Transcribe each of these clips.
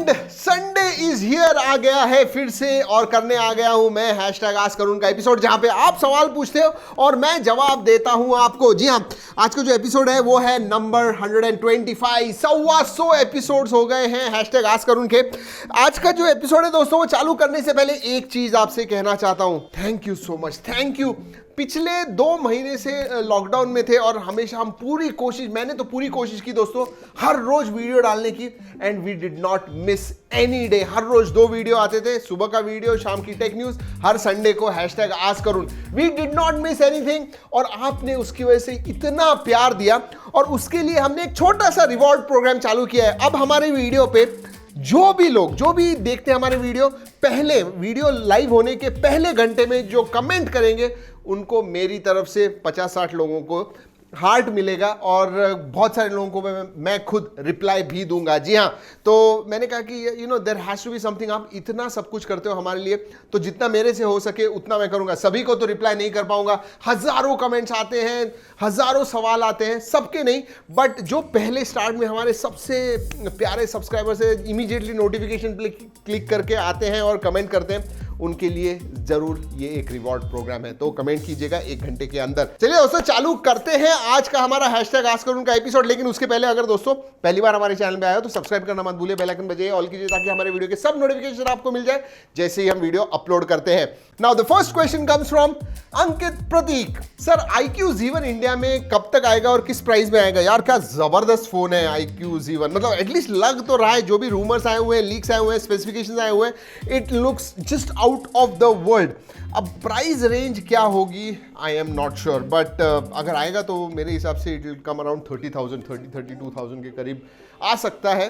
And Sunday is here आ गया है फिर से और करने आ गया हूं मैं हैशटैग आस्क करुण का एपिसोड, जहां पे आप सवाल पूछते हो और मैं जवाब देता हूं आपको। जी हां, आज का जो एपिसोड है वो है नंबर 125। 125 एपिसोड्स हो गए हैं हैशटैग आस्क करुण के। आज का जो एपिसोड है दोस्तों, वो चालू करने से पहले एक चीज आपसे कहना चाहता हूं। Thank you so much, thank you. पिछले 2 महीने से लॉकडाउन में थे और हमेशा हम मैंने तो पूरी कोशिश की दोस्तों, हर रोज वीडियो डालने की, and we did not miss any day. हर रोज 2 वीडियो आते थे, सुबह का वीडियो, शाम की टेक न्यूज, हर संडे को hashtag ask Karun. We did not miss anything और आपने उसकी वजह से इतना प्यार दिया और उसके लिए हमने एक छोटा सा रिवॉर्ड प्रोग्राम चालू किया है। अब हमारे वीडियो पे जो भी देखते हैं हमारे वीडियो, पहले वीडियो लाइव होने के पहले घंटे में जो कमेंट करेंगे उनको मेरी तरफ से 50-60 लोगों को हार्ट मिलेगा और बहुत सारे लोगों को मैं खुद रिप्लाई भी दूंगा। जी हाँ, तो मैंने कहा कि there has to be something. आप इतना सब कुछ करते हो हमारे लिए, तो जितना मेरे से हो सके उतना मैं करूंगा। सभी को तो रिप्लाई नहीं कर पाऊंगा, हजारों कमेंट्स आते हैं, हजारों सवाल आते हैं, सबके नहीं, बट जो पहले स्टार्ट में हमारे सबसे प्यारे सब्सक्राइबर से इमीडिएटली नोटिफिकेशन क्लिक करके आते हैं और कमेंट करते हैं, उनके लिए जरूर ये एक रिवॉर्ड प्रोग्राम है। तो कमेंट कीजिएगा 1 घंटे के अंदर। चलिए दोस्तों, चालू करते हैं आज का हमारा हैशटैग आस्क करुण का एपिसोड। लेकिन उसके पहले अगर दोस्तों पहली बार हमारे चैनल पे आए हो तो सब्सक्राइब करना मत भूलिए, बेल आइकन बजाइए, ऑल कीजिए, ताकि हमारे वीडियो के सब नोटिफिकेशन आपको मिल जाए जैसे ही हम वीडियो अपलोड करते हैं। Now the first question comes from Ankit Prateek. Sir, iQOO Z1 India में कब तक आएगा और किस प्राइस में आएगा? यार क्या जबरदस्त फोन है iQOO Z1, मतलब एटलीस्ट लग तो रहा है, जो भी रूमर्स आए हुए हैं, लीक्स आए हुए हैं, स्पेसिफिकेशंस आए हुए हैं, it looks just out of the world. अब प्राइस रेंज क्या होगी I am not sure, but अगर आएगा तो मेरे हिसाब से इट विल कम अराउंड 32,000 के करीब आ सकता है,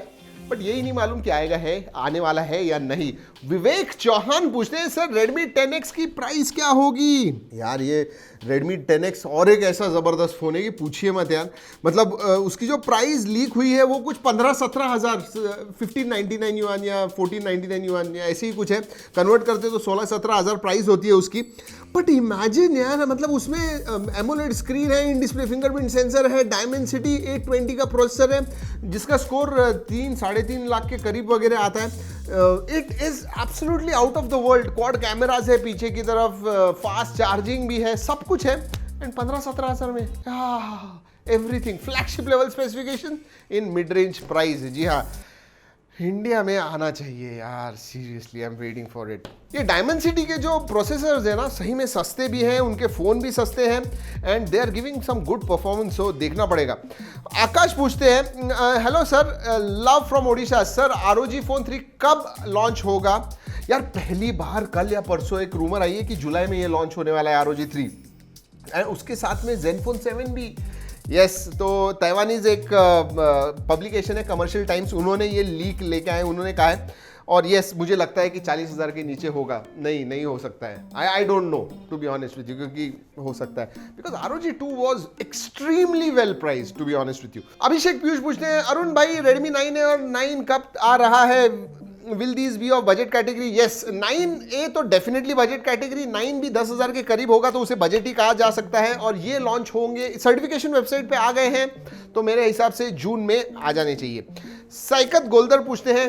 बट यही नहीं मालूम कि आने वाला है या नहीं। विवेक चौहान पूछते हैं, सर Redmi 10X की प्राइस क्या होगी? यार ये Redmi 10X और एक ऐसा ज़बरदस्त फ़ोन है कि पूछिए मत यार। मतलब उसकी जो प्राइस लीक हुई है वो कुछ 15-17 हज़ार, 1599 युआन या 1499 युआन या ऐसे ही कुछ है। कन्वर्ट करते तो 16-17 हज़ार प्राइस होती है उसकी। बट इमेजिन यार, मतलब उसमें एमोलेड स्क्रीन है, इन डिस्प्ले फिंगरप्रिंट सेंसर है, डायमेंसिटी 820 का प्रोसेसर है, जिसका स्कोर 3-3.5 लाख के करीब वगैरह आता है। It is absolutely out of the world. Quad cameras है पीछे की तरफ, फास्ट चार्जिंग भी है, सब कुछ है, एंड 15-17 हज़ार में everything. Flagship level specification in mid range price. जी हाँ, इंडिया में आना चाहिए यार, seriously I am waiting for it. ये डायमेंसिटी के जो प्रोसेसर्स हैं ना, सही में सस्ते भी हैं, उनके फ़ोन भी सस्ते हैं, and they are giving some good performance, so देखना पड़ेगा। आकाश पूछते हैं, hello sir, love from Odisha. Sir ROG Phone 3 कब लॉन्च होगा? यार पहली बार कल या परसों एक रूमर आई है कि जुलाई में ये लॉन्च होने वाला है ROG 3, एंड उसके साथ में Zenfone 7 भी। यस, तो ताइवानीज एक पब्लिकेशन है कमर्शियल टाइम्स, उन्होंने ये लीक लेके आए, उन्होंने कहा है। और यस, मुझे लगता है कि 40,000 के नीचे होगा। नहीं हो सकता है, I don't know to be honest with you, क्योंकि हो सकता है because ROG 2 was extremely well priced to be honest with you. Abhishek Piyush पूछते हैं, अरुण भाई Redmi 9 और 9 कब आ रहा है? Will these be of budget category? Yes, 9A तो डेफिनेटली बजट कैटेगरी, 9 भी 10,000 के करीब होगा, तो उसे बजट ही कहा जा सकता है। और ये लॉन्च होंगे, सर्टिफिकेशन वेबसाइट पे आ गए हैं, तो मेरे हिसाब से जून में आ जाने चाहिए। साइकत गोल्डर पूछते हैं,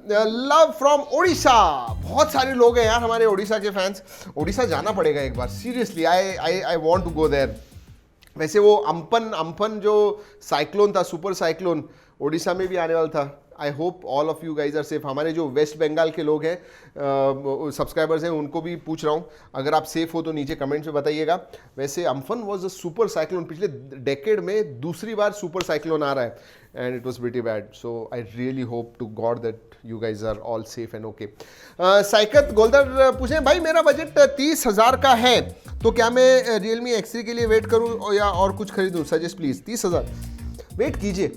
लव फ्रॉम ओडिशा। बहुत सारे लोग हैं यार हमारे ओडिशा के फैंस, ओडिशा जाना पड़ेगा एक बार, seriously I want to go there. वैसे वो अम्पन जो साइक्लोन था, सुपर साइक्लोन, ओडिशा में भी आने वाला था। I hope all of you guys are safe. हमारे जो वेस्ट बंगाल के लोग हैं, सब्सक्राइबर्स हैं, उनको भी पूछ रहा हूँ, अगर आप सेफ हो तो नीचे कमेंट्स में बताइएगा। वैसे Amphan was a super cyclone, पिछले डेकेड में दूसरी बार सुपर साइक्लोन आ रहा है, and it was pretty bad. So I really hope to God that you guys are all safe and okay. Saikat Golder पूछें, भाई मेरा बजट 30,000 का है, तो क्या मैं Realme X3 के लिए वेट करूँ या और कुछ खरीदूँ? Suggest please. 30,000 वेट कीजिए,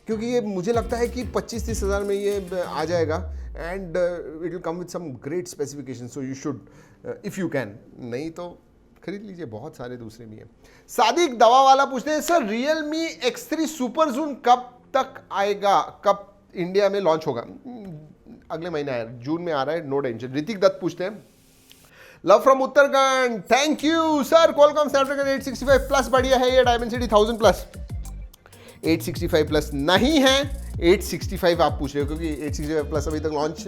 क्योंकि ये मुझे लगता है कि 25-30 हज़ार में ये आ जाएगा, and it will come with some great specification, so you should if you can. नहीं तो खरीद लीजिए, बहुत सारे दूसरे भी हैं। सादिक दवा वाला पूछते हैं, सर Realme X3 सुपर जून कब तक आएगा, कब इंडिया में लॉन्च होगा? अगले महीने आया, जून में आ रहा है, नो टेंशन। ऋतिक दत्त पूछते हैं, love from Uttarakhand, thank you sir. Qualcomm Snapdragon 865 plus बढ़िया है ये, डायमेंसिटी 1000 प्लस। 865 प्लस नहीं है, 865 आप पूछ रहे हो, क्योंकि 865 प्लस अभी तक लॉन्च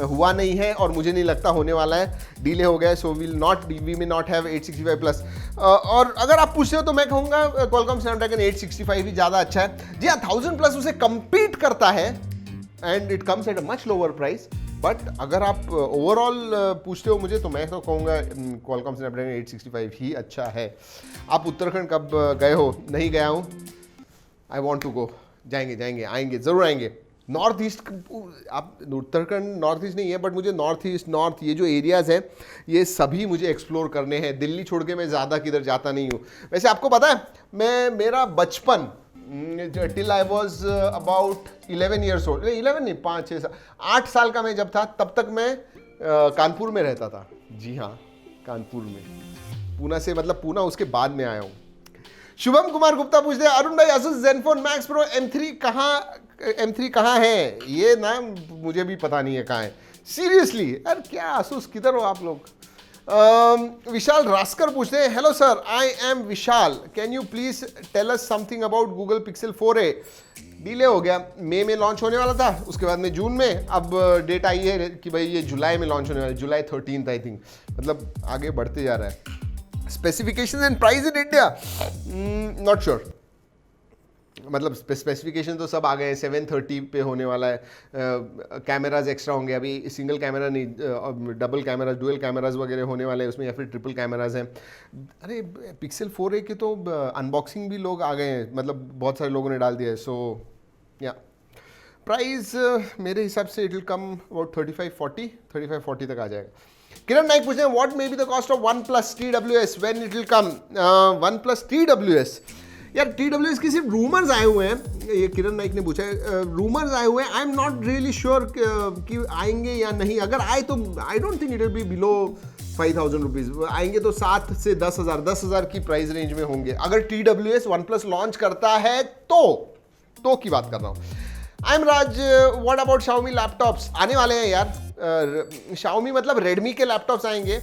हुआ नहीं है और मुझे नहीं लगता होने वाला है, डिले हो गया है, so we may not have 865 plus. और अगर आप पूछ रहे हो तो मैं कहूँगा Qualcomm Snapdragon 865 ही ज़्यादा अच्छा है। जी हाँ, 1000 प्लस उसे compete करता है and it comes at a much lower price. But अगर आप ओवरऑल पूछते हो मुझे, तो मैं तो कहूँगा Qualcomm Snapdragon 865 ही अच्छा है। आप उत्तराखंड कब गए हो? नहीं गया हूँ। I want to go. जाएंगे आएंगे, ज़रूर आएंगे। नॉर्थ ईस्ट, आप उत्तराखंड नॉर्थ ईस्ट नहीं है, बट मुझे नॉर्थ ईस्ट, नॉर्थ, ये जो एरियाज़ हैं ये सभी मुझे एक्सप्लोर करने हैं। दिल्ली छोड़ के मैं ज़्यादा किधर जाता नहीं हूँ। वैसे आपको पता है, मेरा बचपन till I was about 11 years old, 11 नहीं, 8 साल का मैं जब था, तब तक मैं कानपुर में रहता था। जी हाँ, कानपुर में। पूना से, मतलब पूना उसके बाद में आया हूँ। शुभम कुमार गुप्ता पूछते हैं, अरुण भाई Asus Zenfone Max Pro M3 कहाँ है? ये ना मुझे भी पता नहीं है कहाँ है, सीरियसली यार। क्या Asus, किधर हो आप लोग? विशाल रास्कर पूछते हैं, hello sir, I am Vishal, can you please tell us something about Google Pixel 4a? Delay हो गया, मई में लॉन्च होने वाला था, उसके बाद में जून में, अब डेट आई है कि भाई ये जुलाई में लॉन्च होने वाला है, जुलाई 13 आई थिंक। मतलब आगे बढ़ते जा रहा है। Specification and price in India, not sure. मतलब स्पेसिफिकेशन तो सब आ गए हैं, 730 पे होने वाला है। कैमराज एक्स्ट्रा होंगे, अभी सिंगल कैमरा नहीं, डबल कैमरा, डुअल कैमराज वगैरह होने वाले हैं उसमें, या फिर ट्रिपल कैमराज हैं। अरे पिक्सल 4a के तो अनबॉक्सिंग भी लोग आ गए हैं, मतलब बहुत सारे लोगों ने डाल दिया है। सो या प्राइस मेरे हिसाब से इट विल कम अबाउट 35-40 तक आ जाएगा। किरण नाइक पूछते हैं, what may be the cost of OnePlus TWS when it will come? OnePlus TWS, यार TWS की सिर्फ रूमर्स आए हुए हैं, ये किरण नाइक ने पूछा है। रूमर्स आए हुए हैं, I am not really sure कि आएंगे या नहीं। अगर आए तो I don't think it will be below 5,000 rupees. आएंगे तो 7 से 10,000 की प्राइस रेंज में होंगे। अगर TWS OnePlus लॉन्च करता है तो की बात कर रहा हूँ। I am Raj, what about Xiaomi laptops? आने वाले हैं यार। Xiaomi मतलब रेडमी के लैपटॉप्स आएंगे।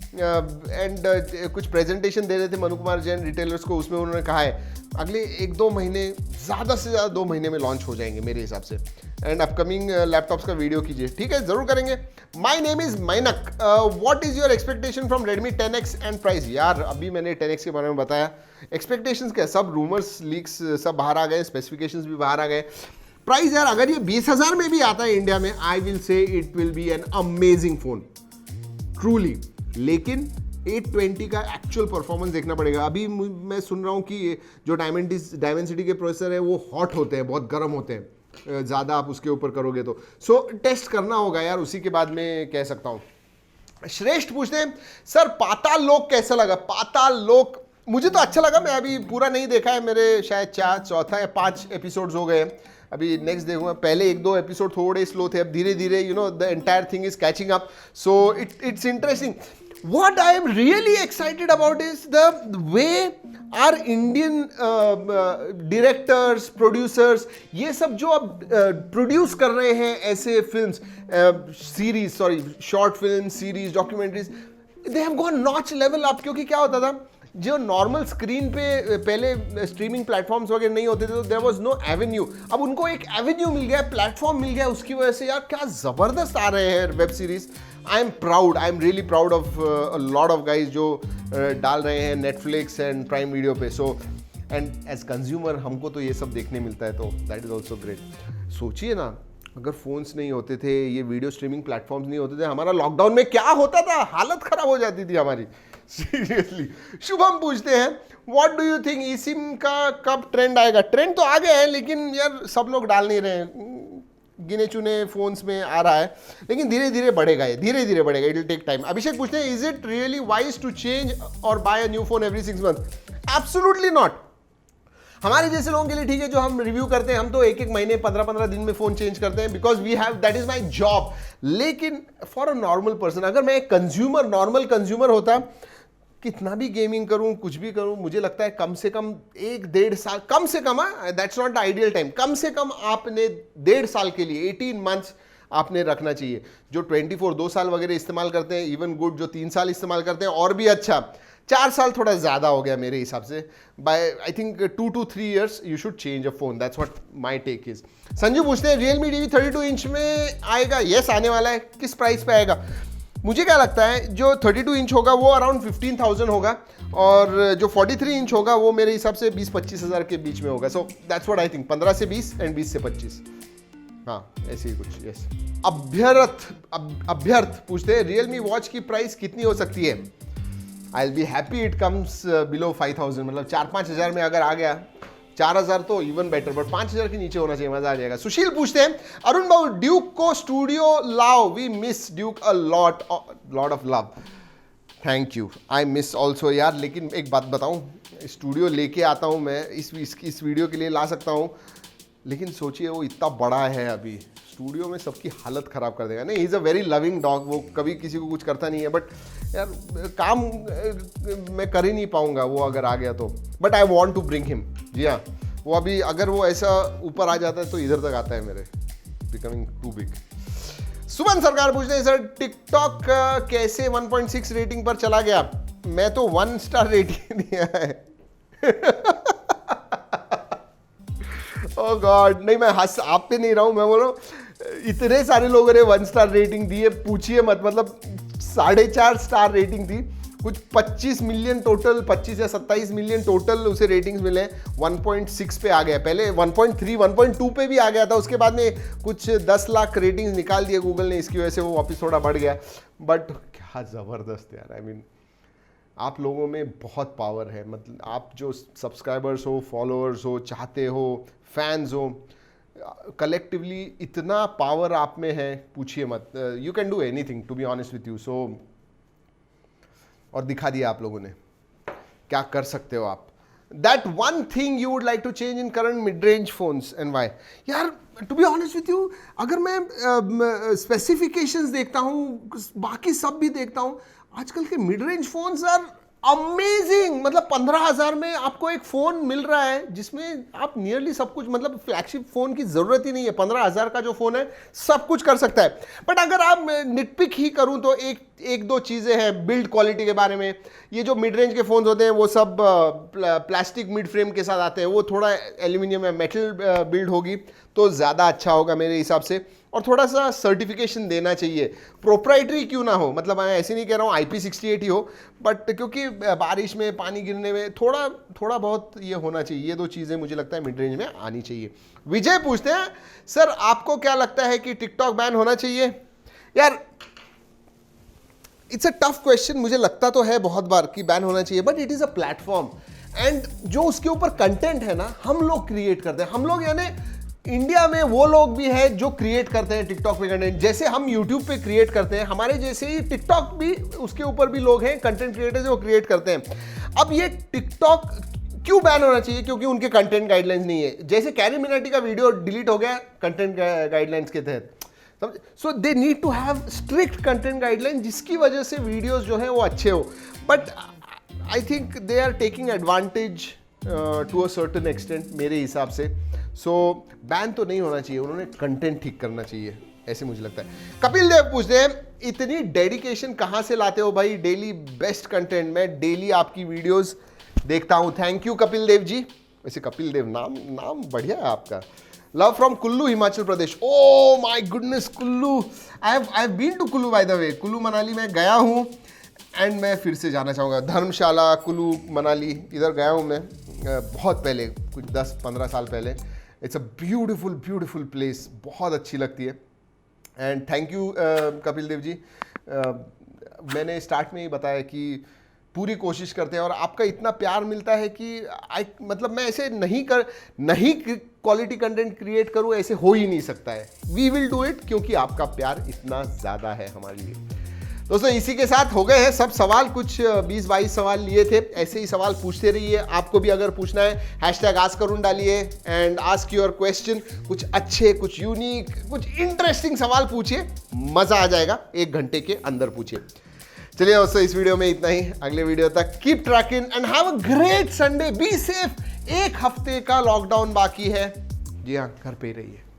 एंड कुछ प्रेजेंटेशन दे रहे थे मनु कुमार जैन रिटेलर्स को, उसमें उन्होंने कहा है अगले 1-2 महीने, ज़्यादा से ज़्यादा 2 महीने में लॉन्च हो जाएंगे मेरे हिसाब से। एंड अपकमिंग लैपटॉप्स का वीडियो कीजिए, ठीक है, ज़रूर करेंगे। My name is मैनक, what is your expectation from Redmi 10X and price? यार अभी मैंने 10X के बारे में बताया। एक्सपेक्टेशंस क्या, सब रूमर्स, लीक्स सब बाहर आ गए, स्पेसिफिकेशंस भी बाहर आ गए। प्राइस यार, अगर ये 20,000 में भी आता है इंडिया में, I will say it will be an amazing phone, truly. लेकिन 820 का एक्चुअल परफॉर्मेंस देखना पड़ेगा। अभी मैं सुन रहा हूँ कि जो डायमेंसिटी के प्रोसेसर है वो हॉट होते हैं, बहुत गर्म होते हैं, ज़्यादा आप उसके ऊपर करोगे तो। सो टेस्ट करना होगा यार, उसी के बाद में कह सकता हूँ। श्रेष्ठ पूछते हैं, सर पाताल लोक कैसा लगा? पाताल लोक मुझे तो अच्छा लगा, मैं अभी पूरा नहीं देखा है, मेरे शायद 4 या 5 एपिसोड्स हो गए। अभी नेक्स्ट देखूंगा। पहले 1-2 एपिसोड थोड़े स्लो थे, अब धीरे धीरे the entire thing is catching up, so it's interesting. What I am really excited about is the way our Indian directors, producers, ये सब जो अब प्रोड्यूस कर रहे हैं ऐसे films, series, short film, series, documentaries, they have gone notch level up। क्योंकि क्या होता था, जो नॉर्मल स्क्रीन पे पहले स्ट्रीमिंग प्लेटफॉर्म्स वगैरह नहीं होते थे, तो देयर वाज नो एवेन्यू। अब उनको एक एवेन्यू मिल गया, प्लेटफॉर्म मिल गया, उसकी वजह से यार क्या ज़बरदस्त आ रहे हैं web series. I am really proud of a lot of guys जो डाल रहे हैं नेटफ्लिक्स एंड प्राइम वीडियो पे। सो एंड एज कंज्यूमर हमको तो ये सब देखने मिलता है, तो दैट इज़ ऑल्सो ग्रेट। सोचिए ना, अगर फोन्स नहीं होते थे, ये वीडियो स्ट्रीमिंग प्लेटफॉर्म्स नहीं होते थे, हमारा लॉकडाउन में क्या होता था, हालत खराब हो जाती थी हमारी, सीरियसली। शुभम पूछते हैं, what do you think eSIM का कब ट्रेंड आएगा? ट्रेंड तो आ गया है, लेकिन यार सब लोग डाल नहीं रहे हैं, गिने चुने फोन्स में आ रहा है, लेकिन धीरे धीरे बढ़ेगा, ये धीरे धीरे बढ़ेगा, it will take time. Abhishek पूछते हैं, is it really wise to change or buy a new phone every 6 month? Absolutely not. हमारे जैसे लोगों के लिए ठीक है, जो हम रिव्यू करते हैं, हम तो 1-1 महीने 15-15 दिन में फोन चेंज करते हैं, because we have, that is my job. लेकिन फॉर अ नॉर्मल पर्सन, अगर मैं एक कंज्यूमर, नॉर्मल कंज्यूमर होता, कितना भी गेमिंग करूं, कुछ भी करूं, मुझे लगता है कम से कम 1-1.5 साल, कम से कम, that's not the ideal time, कम से कम आपने 1.5 साल के लिए, 18 मंथ्स आपने रखना चाहिए। जो 24 2 साल वगैरह इस्तेमाल करते हैं, इवन गुड, जो 3 साल इस्तेमाल करते हैं और भी अच्छा, 4 साल थोड़ा ज़्यादा हो गया मेरे हिसाब से। By I think 2 to 3 years you should change a phone, that's what my take is. Sanju पूछते हैं Realme TV 32 इंच में आएगा? यस, आने वाला है। किस प्राइस पे आएगा? मुझे क्या लगता है जो 32 इंच होगा वो अराउंड 15,000 होगा, और जो 43 इंच होगा वो मेरे हिसाब से 20-25 हज़ार के बीच में होगा। So that's what I think, 15 से 20 एंड 20 से 25, हाँ ऐसे ही कुछ। यस। अभ्यर्थ पूछते हैं Realme वॉच की प्राइस कितनी हो सकती है? I will be happy it comes below 5,000, मतलब 4-5 हज़ार में अगर आ गया, 4,000 तो इवन बेटर, बट 5,000 के नीचे होना चाहिए, मजा आ जाएगा। सुशील पूछते हैं अरुण बाबू ड्यूक को स्टूडियो लाओ, we miss Duke a lot of love. Thank you, I miss also यार। लेकिन एक बात बताऊं, स्टूडियो लेके आता हूं मैं, इस वीडियो के लिए ला सकता हूं, लेकिन सोचिए वो इतना बड़ा है, अभी स्टूडियो में सबकी हालत ख़राब कर देगा। नहीं, he is a very loving dog, वो कभी किसी को कुछ करता नहीं है, बट यार काम मैं कर ही नहीं पाऊंगा वो अगर आ गया तो। But I want to bring him. जी हाँ, वो अभी अगर वो ऐसा ऊपर आ जाता है तो इधर तक आता है मेरे, बिकमिंग टू बिग। सुमन सरकार पूछते हैं सर टिकटॉक कैसे 1.6 रेटिंग पर चला गया? मैं तो 1 स्टार रेटिंग दिया है। ओह गॉड, नहीं मैं हंस आप पे नहीं रहा हूं, मैं बोल रहा हूं इतने सारे लोगों ने 1 स्टार रेटिंग दी है, पूछिए मत। मतलब 4.5 स्टार रेटिंग थी, कुछ 25 मिलियन टोटल, 25 या 27 मिलियन टोटल उसे रेटिंग्स मिले, 1.6 पे आ गया। पहले 1.3 1.2 पे भी आ गया था, उसके बाद में कुछ 10 लाख रेटिंग्स निकाल दिए गूगल ने, इसकी वजह से वो वापस थोड़ा बढ़ गया। बट क्या ज़बरदस्त यार, आई मीन आप लोगों में बहुत पावर है। मतलब आप जो सब्सक्राइबर्स हो, फॉलोअर्स हो, चाहते हो, फैंस हो, कलेक्टिवली इतना पावर आप में है, पूछिए मत। You can do anything to be honest with you. So और दिखा दिया आप लोगों ने क्या कर सकते हो आप। That one thing you would like to change in current mid range phones and why? यार to be honest with you, अगर मैं स्पेसिफिकेशंस देखता हूँ, बाकी सब भी देखता हूँ, आजकल के mid range phones are amazing. मतलब 15,000 में आपको एक फोन मिल रहा है जिसमें आप नियरली सब कुछ, मतलब फ्लैगशिप फोन की जरूरत ही नहीं है। 15,000 का जो फोन है सब कुछ कर सकता है। बट अगर आप निटपिक ही करूं तो एक दो चीजें हैं बिल्ड क्वालिटी के बारे में। ये जो मिड रेंज के फोन्स होते हैं वो सब प्लास्टिक मिड फ्रेम के साथ आते हैं, वो थोड़ा एल्यूमिनियम या मेटल बिल्ड होगी तो ज़्यादा अच्छा होगा मेरे हिसाब से। और थोड़ा सा सर्टिफिकेशन देना चाहिए, प्रोप्राइटरी क्यों ना हो। मतलब मैं ऐसे नहीं कह रहा हूँ IP68 ही हो, बट क्योंकि बारिश में, पानी गिरने में थोड़ा बहुत ये होना चाहिए। ये दो चीज़ें मुझे लगता है मिड रेंज में आनी चाहिए। विजय पूछते हैं सर आपको क्या लगता है कि टिकटॉक बैन होना चाहिए? यार इट्स अ टफ क्वेश्चन। मुझे लगता तो है बहुत बार कि बैन होना चाहिए, but it is a platform, and जो उसके ऊपर कंटेंट है ना, हम लोग क्रिएट करते हैं। हम लोग यानी इंडिया में वो लोग भी हैं जो क्रिएट करते हैं टिकटॉक पे कंटेंट, जैसे हम यूट्यूब पे क्रिएट करते हैं, हमारे जैसे ही टिकटॉक भी, उसके ऊपर भी लोग हैं कंटेंट क्रिएटर्स जो क्रिएट करते हैं। अब ये टिकटॉक क्यों बैन होना चाहिए? क्योंकि उनके कंटेंट गाइडलाइंस नहीं है। जैसे कैरी मिनाटी का वीडियो डिलीट हो गया कंटेंट गाइडलाइंस के तहत, so they need to have strict content guideline, जिसकी वजह से वीडियोस जो है वो अच्छे हो। But I think they are taking advantage to a certain extent मेरे हिसाब से। सो बैन तो नहीं होना चाहिए, उन्होंने कंटेंट ठीक करना चाहिए, ऐसे मुझे लगता है। कपिल देव पूछते हैं इतनी डेडिकेशन कहाँ से लाते हो भाई? डेली बेस्ट कंटेंट, मैं डेली आपकी वीडियोस देखता हूँ। Thank you Kapil Dev ji. वैसे कपिल देव नाम बढ़िया है आपका। Love from Kullu Himachal Pradesh. Oh my goodness, Kullu, I have been to Kullu by the way. Kullu Manali में गया हूँ एंड मैं फिर से जाना चाहूँगा। धर्मशाला, कुल्लू मनाली, इधर गया हूँ मैं बहुत पहले, कुछ 10-15 साल पहले। इट्स अ ब्यूटिफुल प्लेस, बहुत अच्छी लगती है। And thank you Kapil Dev जी। मैंने स्टार्ट में ही बताया कि पूरी कोशिश करते हैं और आपका इतना प्यार मिलता है कि मतलब मैं ऐसे नहीं क्वालिटी कंटेंट क्रिएट करूँ, ऐसे हो ही नहीं सकता है। वी विल डू इट क्योंकि आपका प्यार इतना ज़्यादा है हमारे लिए। दोस्तों इसी के साथ हो गए हैं सब सवाल, कुछ 20-22 सवाल लिए थे। ऐसे ही सवाल पूछते रहिए, आपको भी अगर पूछना है #AskAruण डालिए एंड आस्क योर क्वेश्चन। कुछ अच्छे, कुछ यूनिक, कुछ इंटरेस्टिंग सवाल पूछिए, मज़ा आ जाएगा। 1 घंटे के अंदर पूछिए। चलिए दोस्तों इस वीडियो में इतना ही। अगले वीडियो तक keep trekking and have a great Sunday, be safe. 1 हफ्ते का लॉकडाउन बाकी है। जी हाँ, घर पे ही रहिए।